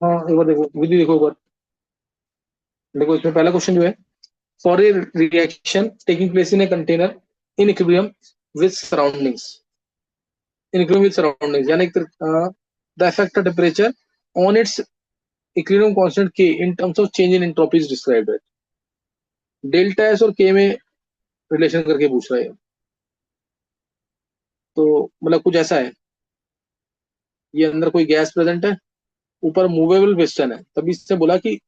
हाँ एक बार देखो विधि, देखो एक बार। देखो इसमें पहला क्वेश्चन जो है, for a reaction taking place in a container in equilibrium with surroundings, in equilibrium with surroundings, यानी the effect of temperature on its equilibrium constant K in terms of change in entropy is described है। Delta S और K में relation करके पूछ रहा है। तो मतलब कुछ ऐसा है, ये अंदर कोई गैस प्रेजेंट है, ऊपर मूवेबल पिस्टन है, तभी इससे बोला कि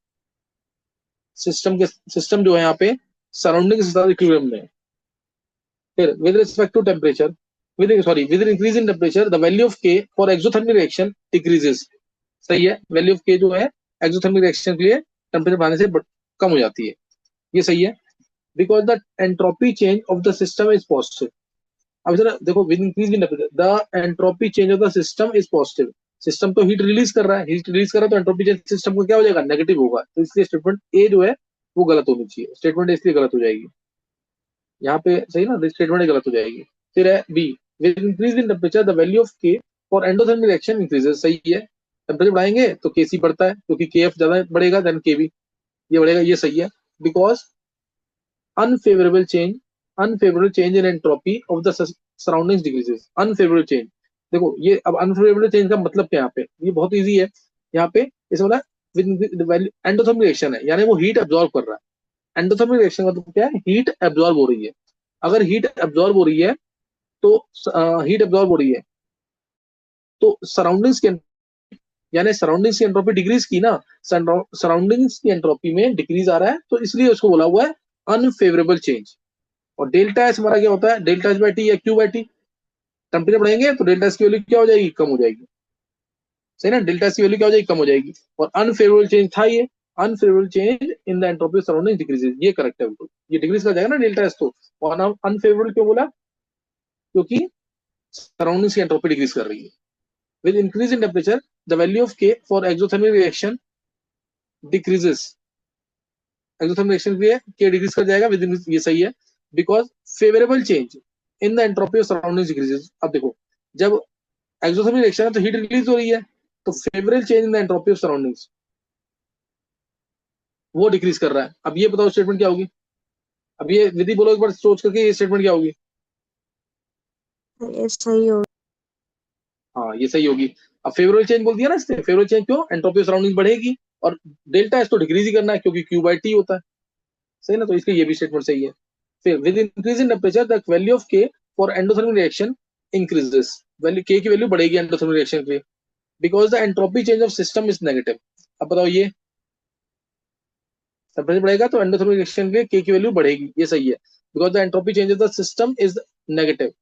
सिस्टम जो है यहाँ पे सराउंडिंग के साथ इक्विलिब्रियम में है। फिर with respect to temperature, with increase in temperature the value of K for exothermic reaction decreases. सही है, वैल्यू ऑफ के जो है एक्सोथर्मिक रिएक्शन के लिए टेम्परेचर बढ़ाने से कम हो जाती है, ये सही है। Because the entropy change of the system is positive. अब जरा देखो, with increase in temperature the entropy change of the system is positive. System तो हीट रिलीज कर रहा है, हीट रिलीज कर रहा है, तो एंट्रोपी चेंज सिस्टम को क्या हो जाएगा, नेगेटिव होगा। तो इसलिए स्टेटमेंट ए जो है वो गलत होनी चाहिए, स्टेटमेंट इसलिए गलत हो जाएगी यहाँ पे, सही ना, स्टेटमेंट गलत हो जाएगी। फिर है B, with increase in temperature the value of K for endothermic reaction increases. सही है, टेम्परेचर बढ़ाएंगे तो के सी बढ़ता है, क्योंकि के एफ ज्यादा बढ़ेगा देन के बी, ये बढ़ेगा, ये सही है। Because unfavourable change, unfavourable change in entropy of the surroundings decreases. Unfavourable change, देखो ये अब अनफेवरेबल चेंज का मतलब क्या है यहाँ पे, ये बहुत इजी है। यहाँ पे इसे बोला विद एंडोथर्मिक रिएक्शन है, यानी वो हीट एब्जॉर्ब कर रहा है। एंडोथर्मिक रिएक्शन का मतलब क्या है, हीट एब्जॉर्ब हो रही है। अगर हीट एब्जॉर्ब हो रही है तो हीट एब्जॉर्ब हो रही है तो सराउंडिंग्स की, यानी सराउंडिंग्स की एंट्रोपी डिक्रीज की ना, सराउंडिंग्स की एंट्रोपी में डिक्रीज आ रहा है, तो इसलिए उसको बोला हुआ है अनफेवरेबल चेंज। और डेल्टा एस हमारा क्या होता है, डेल्टा एस बाई टी या क्यू बाई टी। टेम्परेचर बढ़ाएंगे तो डेल्टा एस की वैल्यू क्या हो जाएगी, कम हो जाएगी। सही ना, डेल्टा एस की वैल्यू क्या हो जाएगी, कम हो जाएगी। और अनफेवरेबल चेंज था ये, unfavourable change in the entropy surrounding decreases, ये करेक्ट है बिल्कुल, ये डिक्रीज कर जाएगा ना डेल्टा एस तो। और अनफेवरेबल क्यों बोला, क्योंकि सराउंडिंग्स की एंट्रोपी डिक्रीज कर रही है। With increase in temperature the value of K for exothermic reaction decreases. Exothermic reaction के लिए के डिक्रीज कर जाएगा विद, ये सही है। Because favourable change in the entropy of surroundings decreases. अब देखो, जब एक्सोथर्मिक रिएक्शन है तो हीट रिलीज हो रही है, तो favourable change in the entropy of surroundings वो डिक्रीज कर रहा है। अब ये बताओ स्टेटमेंट क्या होगी, अब ये विधि बोलो एक बार सोच करके, ये स्टेटमेंट क्या होगी। ये सही हो। हाँ ये सही होगी। अब फेवरेबल चेंज बोल दिया ना, इससे फेवरेबल चेंज क्यों, एंट्रोपी ऑफ सराउंडिंग बढ़ेगी, और डेल्टा एस तो डिक्रीज ही करना है क्योंकि क्यू बाई टी होता है। सही ना, तो इसलिए ये भी स्टेटमेंट सही है। फिर with increase in temperature the value of K for endothermic reaction increases. Value K की वैल्यू बढ़ेगी एंडोथर्मिक रिएक्शन के लिए, because the entropy change of system is negative. अब बताओ, ये टेम्परेचर बढ़ेगा तो एंडोथर्मिक रिएक्शन के लिए के की वैल्यू बढ़ेगी, ये सही है। Because the entropy change of the system is negative.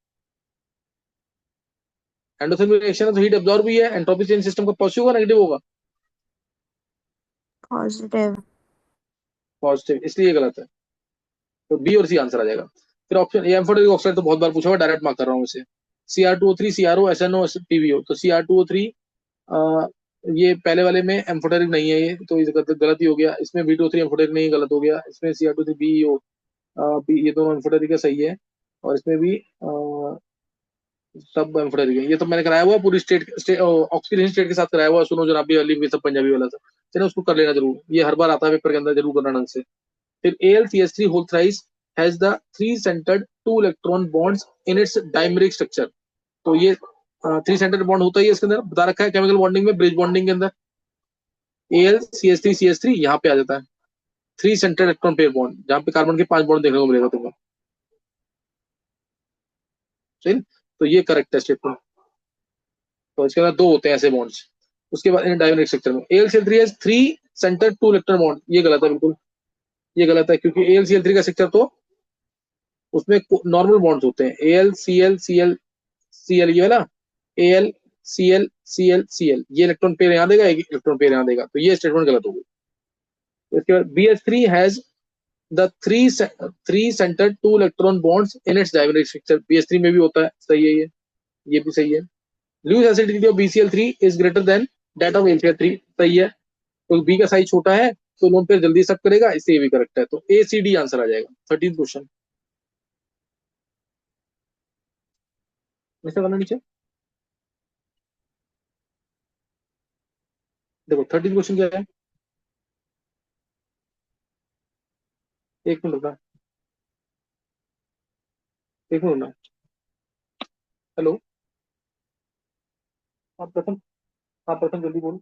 Endothermic reaction है तो हीट एब्जॉर्ब हुई है, एंट्रोपी चेंज सिस्टम का पॉजिटिव होगा नेगेटिव होगा, पॉजिटिव। पॉजिटिव, इसलिए गलत है। तो बी और सी आंसर आ जाएगा। फिर ऑप्शन ए एम्फोटेरिक ऑक्साइड तो बहुत बार पूछा हुआ, डायरेक्ट मार्क कर रहा हूँ इसे। Cr2O3 CrO SnO PbO, तो Cr2O3 ये पहले वाले में एम्फोटेरिक नहीं है, ये तो ये गलत ही हो गया। इसमें B2O3 एम्फोटेरिक नहीं, गलत हो गया। इसमें Cr2O3 BeO, ये दोनों एम्फोटेरिक है, सही है। और इसमें भी सब एम्फोटेरिक है। ये तो मैंने कराया हुआ पूरी ऑक्सीजन स्टेट के साथ कराया हुआ, सुनो जनाबी अली, ये सब पंजाबी वाला था। चलो उसको कर लेना जरूर, ये हर बार आता है पेपर के अंदर, जरूर करना ढंग से। फिर AlCH3 whole thrice has the three centered two electron bonds in its dimeric structure। तो ये थ्री सेंटर बॉन्ड होता ही है इसके अंदर, बता रखा है केमिकल बॉन्डिंग में, ब्रिज बॉन्डिंग के अंदर। AlCH3CH3 यहाँ पे आ जाता है, three centre electron pair bond, जहाँ पे कार्बन के 5 बॉन्ड देखने को मिलेगा तुमको। सही, तो ये करेक्ट है स्टेटमेंट। तो इसके अंदर दो होते हैं ऐसे बॉन्ड्स। उसके बाद इन डायमंड स्ट्रक्चर में AlCl3 has three centre two electron bond, ये गलत है बिल्कुल, ये गलत है, क्योंकि AlCl3 का स्ट्रक्चर तो उसमें नॉर्मल बॉन्ड्स होते हैं, AlCl Cl Cl, ये वाला AlCl Cl Cl, ये इलेक्ट्रॉन पेयर यहाँ देगा, एक इलेक्ट्रॉन पेयर यहाँ देगा, तो ये स्टेटमेंट गलत हो गई। इसके बाद BH3 has the three centre two electron bonds in its diamond structure, BH3 में भी होता है, सही है ये भी सही है। Lewis acidity of BCl3 is greater than that of AlCl3, सही है, तो बी का साइज छोटा है तो लोन पेयर जल्दी सक करेगा, इससे ये भी करेक्ट है। तो ACD आंसर आ जाएगा। 13 क्वेश्चन ऐसा करना नीचे। देखो 13 क्वेश्चन क्या है, एक मिनट रुका, एक मिनट ना। हेलो। आप प्रथम, आप प्रथम जल्दी बोलो।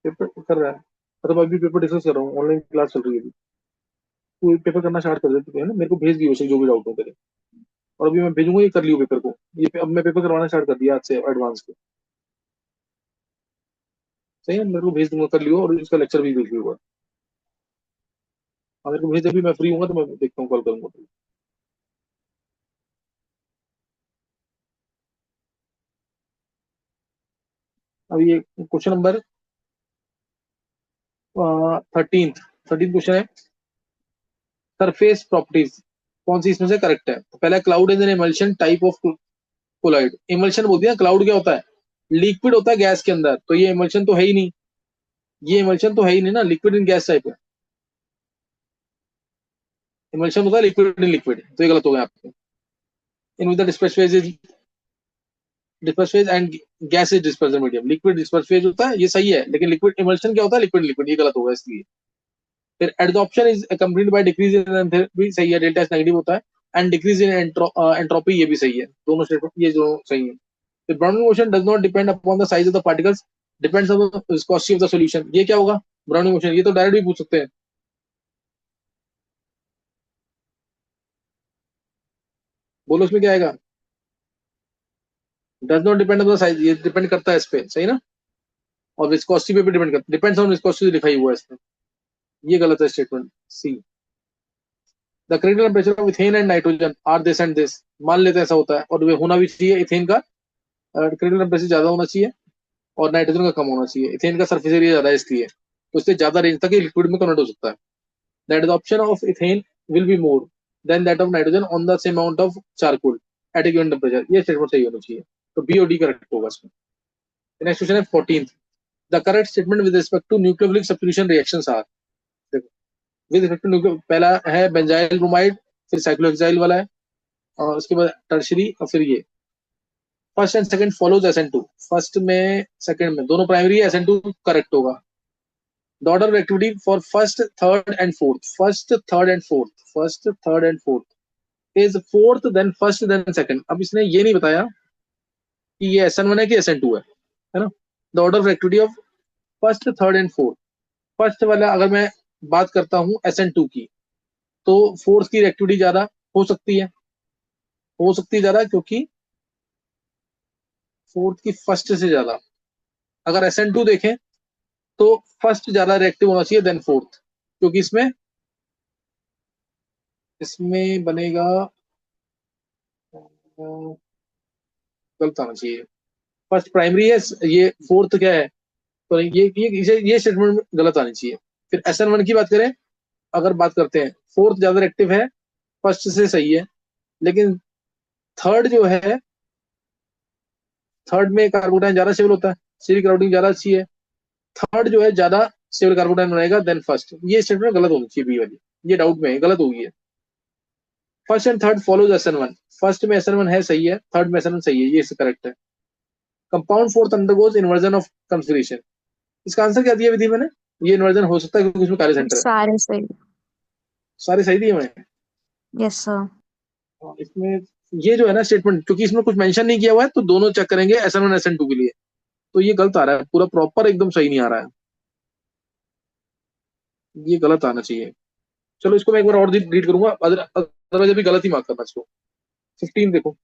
पेपर कर रहा है, मतलब अभी पेपर डिस्कस कर रहा हूँ, ऑनलाइन क्लास चल रही है अभी। तू पेपर करना स्टार्ट कर दे, तू है ना, मेरे को भेज दियो उसे जो भी डाउट हो तेरे। और अभी मैं भेजूंगा, ये कर लियो पेपर को। ये अब मैं पेपर करवाना स्टार्ट कर दिया आज से एडवांस के। सही है, मेरे को भेज दूंगा, कर लियो, और इसका लेक्चर भी भेज लियो। हाँ, मेरे को भेज दे, अभी मैं फ्री हूँ तो मैं देखता हूँ, कॉल करूंगा। अब ये क्वेश्चन नंबर 13, 13 क्वेश्चन है। सरफेस प्रॉपर्टीज कौन सी इसमें से करेक्ट है? तो पहला, cloud is an emulsion type of colloid. Emulsion बोल दिया, क्लाउड क्या होता है? लिक्विड होता है गैस के अंदर, तो ये इमल्शन तो है ही नहीं। ये इमल्शन तो है ही नहीं ना, लिक्विड इन गैस टाइप है। इमल्शन होता है लिक्विड इन लिक्विड, तो ये गलत हो गया आपके। In with the disperse phase is disperse phase and gas is dispersion medium. Liquid disperse phase होता है, ये सही है, लेकिन लिक्विड इमल्शन क्या होता है? लिक्विड लिक्विड, ये गलत होगा इसलिए। फिर adsorption is accompanied by decrease in enthalpy, सही है, डेल्टा एस नेगेटिव होता है। एंड डिक्रीज इन एंट्रोपी, ये भी सही है, दोनों स्टेटमेंट ये दोनों सही है। फिर browning motion does not depend upon the size of the particles, depends on the viscosity of the solution. ये क्या होगा? ब्राउनिंग मोशन, ये तो डायरेक्ट भी पूछ सकते हैं। बोलो उसमें क्या आएगा? Does not depend on the size, ये डिपेंड करता है इस पे, सही ना। और विस्कोसिटी पे भी डिपेंड करता है, डिपेंड्स ऑन विस्कोसिटी लिखा ही हुआ है इसमें, ये गलत है statement C. The critical temperature of ethane and nitrogen are this and this, मान लेते हैं ऐसा होता है, और वे होना भी चाहिए। इथेन का क्रिटिकल टेम्परेचर ज्यादा होना चाहिए, और नाइट्रोजन का कम होना चाहिए। इथेन का सरफेस एरिया ज्यादा है इसलिए, तो इससे ज्यादा रेंज तक लिक्विड में कन्वर्ट हो सकता है। That adsorption of ethane will be more than that of nitrogen on the same amount of charcoal at a given temperature, ये स्टेटमेंट सही होना चाहिए। तो बी और डी करेक्ट होगा इसमें। नेक्स्ट क्वेश्चन है 14th। The correct statement with respect to nucleophilic substitution reactions are. With respect to nucleo, पहला है बेंजाइल ब्रोमाइड, फिर साइक्लोहेक्साइल वाला है, और उसके बाद टर्शरी, और फिर ये first and second follows SN2। First में सेकंड में दोनों प्राइमरी है, SN2 करेक्ट होगा। The order of activity for first, third, and fourth. First, third, and fourth. First, third, and fourth is fourth, then first, then second. अब इसने ये नहीं बताया कि ये SN1 है कि SN2 है ना। The order of activity of first, third, and fourth. First वाला अगर मैं बात करता हूँ SN2 की, तो फोर्थ की एक्टिविटी ज्यादा हो सकती है, हो सकती है ज्यादा, क्योंकि फोर्थ की फर्स्ट से ज्यादा। अगर SN2 देखें तो फर्स्ट ज्यादा रिएक्टिव होना चाहिए देन फोर्थ, क्योंकि इसमें इसमें बनेगा, गलत आना चाहिए। फर्स्ट प्राइमरी है, ये फोर्थ क्या है, तो ये स्टेटमेंट गलत आनी चाहिए। फिर SN1 की बात करें, अगर बात करते हैं, फोर्थ ज्यादा एक्टिव है, फर्स्ट से सही है, लेकिन थर्ड जो है, थर्ड में कार्बोटाइन ज्यादा स्टेबल होता है, स्टीरिक राउटिंग ज्यादा अच्छी है। थर्ड जो है ज्यादा स्टेबल कार्बोटाइन बनाएगा देन फर्स्ट, ये स्टेटमेंट गलत होनी चाहिए बी वाली, ये डाउट में है, गलत होगी है। First and third follows SN1, first में SN1 है सही है, थर्ड में SN1 सही है, ये करेक्ट है। Compound fourth undergoes inversion of configuration, इसका आंसर क्या दिया विधि मैंने? ये इन्वर्जन हो सकता है क्योंकि इसमें कार्य सेंटर है। सारे सही। सारे सही दिए मैंने। Yes sir. इसमें ये जो है ना स्टेटमेंट, क्योंकि इसमें कुछ मेंशन नहीं किया हुआ है, तो दोनों चेक करेंगे SN1 SN2 के लिए, तो ये गलत आ रहा है, पूरा प्रॉपर एकदम सही नहीं आ रहा है, ये गलत आना चाहिए। चलो इसको मैं एक बार और रीड करूंगा, अदरवाइज अभी गलत ही मार्क करना इसको। 15 देखो।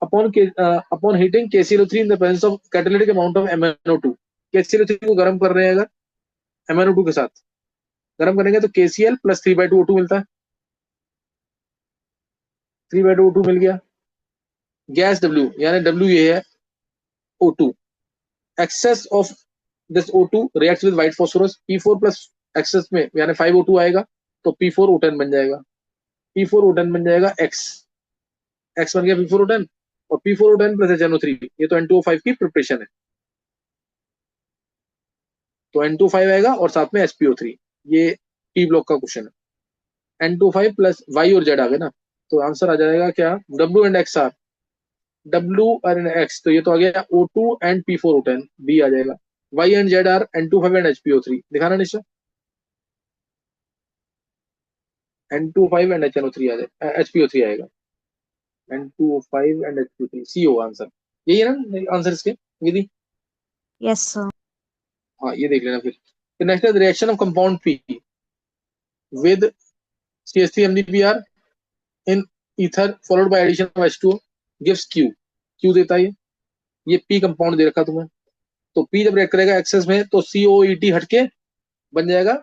Upon heating KClO3 in the presence of catalytic amount of MnO2। KClO3 को गर्म कर रहे हैं अगर MnO2 के साथ गर्म करेंगे तो KCl प्लस 3/2O2 मिलता है। 3/2O2 मिल गया। गैस W, यानी W ये है O2। Excess of this O2 reacts with white phosphorus, P4 plus excess में यानी 5O2 आएगा, तो P4O10 बन जाएगा। P4O10 बन जाएगा X, X बन गया P4O10, और P4O10 प्लस HNO3, ये तो N2O5 की प्रिपरेशन है, तो N2O5 आएगा और साथ में SpO3। ये P ब्लॉक का क्वेश्चन है। N2O5 प्लस Y और Z आ गए ना, तो आंसर आ जाएगा क्या? W and X are W और X, तो ये तो आ गया O2 एंड P4O10, B आ जाएगा। Y and Z are N25 and HPO3, दिखाना निश्चय, N25 एंड HNO3 आ जाएगा, HPO3 आएगा, N2O5 एंड HPO3, C होगा आंसर। यही है ना आंसर इसके, विधि? Yes sir. हाँ ये देख लेना फिर नेक्स्ट है reaction of compound P with CH3MnPr in ether followed by addition of H2O gives Q। Q देता है ये P कंपाउंड दे रखा तुम्हें, तो P जब रिएक्ट करेगा एक्सेस में तो COET हटके बन जाएगा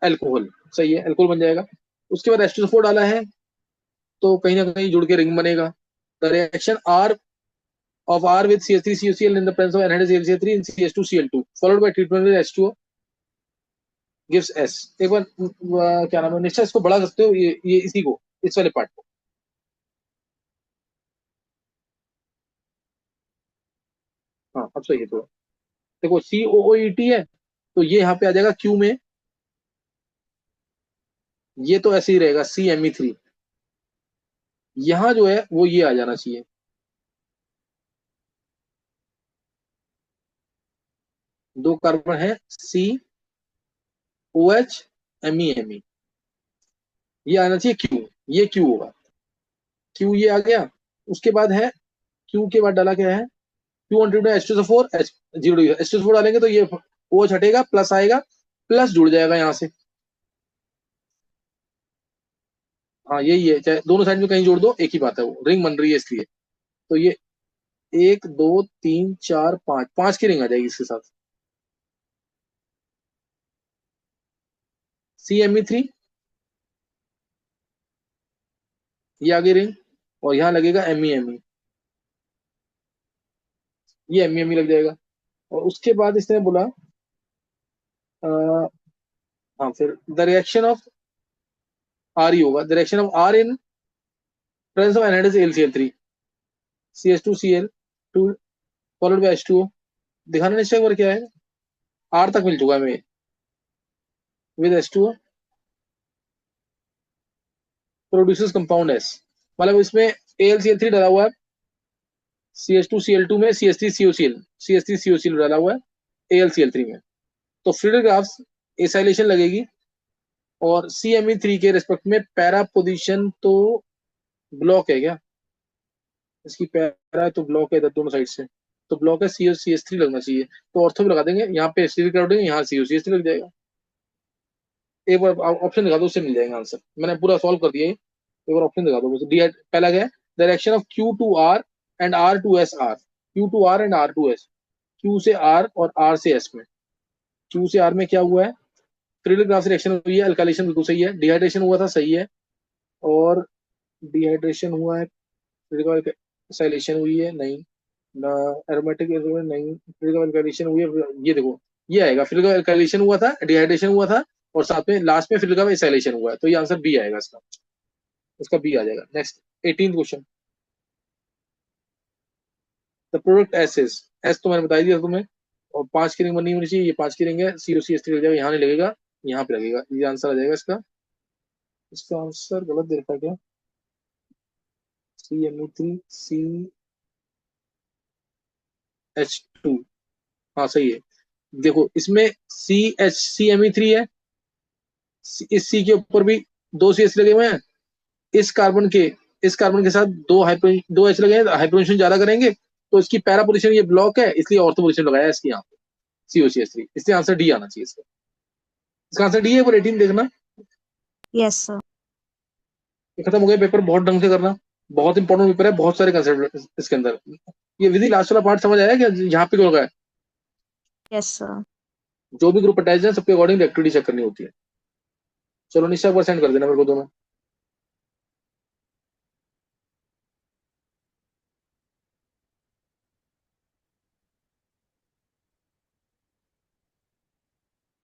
अल्कोहल, सही है, अल्कोहल बन जाएगा। उसके बाद H2SO4 डाला है तो कहीं ना कहीं जुड़ के रिंग बनेगा। The reaction R of R with CH3COCl in the presence of anhydrous AlCl3 in CH2Cl2 followed by treatment with H2O gives S। एक बार क्या नाम है निश्चय, इसको बड़ा सकते हो, ये इसी को, इस वाले पार्ट को। हाँ अब सही है थोड़ा। देखो COOET है तो ये यहाँ पे आ जाएगा Q में, ये तो ऐसे ही रहेगा CMe3, यहाँ जो है वो ये आ जाना चाहिए, दो कार्बन है COH ये आना चाहिए Q, ये Q होगा, Q ये आ गया। उसके बाद है Q के बाद डाला क्या है, Q on treatment H2SO4 H 0 H2SO4 डालेंगे तो ये OH हटेगा, प्लस आएगा, प्लस जुड़ जाएगा यहाँ से। हाँ यही है, चाहे दोनों साइड में कहीं जोड़ दो एक ही बात है, वो रिंग बन रही है इसलिए। तो ये 1 2 3 4 5, 5 की रिंग आ जाएगी इसके साथ। CMe3 ये आगे रिंग, और यहाँ लगेगा MEME, ये MEME लग जाएगा। और उसके बाद इसने बोला आ, हाँ फिर द रिएक्शन ऑफ RE होगा, the reaction of R in presence of anhydrous AlCl3 CH2Cl2 followed by H2O, दिखाना निश्चय पर क्या है, R तक मिल चुका है हमें with H2O produces compound S, मतलब इसमें AlCl3 डाला हुआ है, CH2Cl2 में CH3COCl डाला हुआ है AlCl3 में, तो फ्रीडल ग्राफ्स एसाइलेशन लगेगी, और CMe3 के रेस्पेक्ट में पैरा पोजीशन तो ब्लॉक है क्या, इसकी पैरा तो ब्लॉक है इधर दोनों साइड से, तो ब्लॉक है COCH3 लगना चाहिए, तो ऑर्थो भी लगा देंगे, यहाँ पे एसिडिक कर देंगे, यहाँ COCH3 लग जाएगा। एक बार ऑप्शन दिखा दो, उससे मिल जाएगा आंसर, मैंने पूरा सॉल्व कर दिया है, एक बार ऑप्शन दिखा दो मुझे। पहला क्या है, direction of Q to R and R to S R, Q to R and R to S, Q से R और R से S में, Q से R में क्या हुआ है, फ्रीडल ग्राफ रिएक्शन हुई है, अल्काइलेशन बिल्कुल सही है, डिहाइड्रेशन हुआ था सही है, और डिहाइड्रेशन हुआ है, फ्रीडल एसाइलेशन हुई है नहीं, ना एरोमेटिक नहीं, फ्रीडल अल्काइलेशन हुई है, ये देखो ये आएगा, फ्रीडल अल्काइलेशन हुआ था, डिहाइड्रेशन हुआ था, और साथ में लास्ट में फ्रीडल एसाइलेशन हुआ है, तो ये आंसर बी आएगा इसका, इसका बी आ जाएगा। Next 18th question, the product S is, S तो मैंने बता दिया तुम्हें, और 5 की रिंग बनी होनी चाहिए, ये 5 की रिंग है, COCH3 लग जाएगा, यहाँ नहीं लगेगा, यहाँ पे लगेगा, ये आंसर आ जाएगा इसका। इसका आंसर गलत दे रखा है क्या, CMe3CH2, हाँ सही है। देखो इसमें CMe3 है, इस C के ऊपर भी दो CH लगे हुए हैं, इस कार्बन के इस कार्बन के साथ दो H लगे हैं, हाइड्रोजन ज्यादा करेंगे, तो इसकी पैरा पोजीशन ये ब्लॉक है, इसलिए ऑर्थो पोजीशन लगाया है इसकी यहाँ पे COCH3, इसलिए आंसर डी आना चाहिए इसका। इसका आंसर डी है, एक बार 18 देखना। Yes sir. ये खत्म हो गया पेपर, बहुत ढंग से करना, बहुत इंपॉर्टेंट पेपर है, बहुत सारे कंसेप्ट इसके अंदर। ये विधि लास्ट वाला पार्ट समझ आया क्या, यहाँ पे क्यों लगा है, यस सर। जो भी ग्रुप अटैच है सबके अकॉर्डिंग एक्टिविटी चेक करनी होती है। चलो निश्चय पर सेंड कर देना मेरे को दोनों।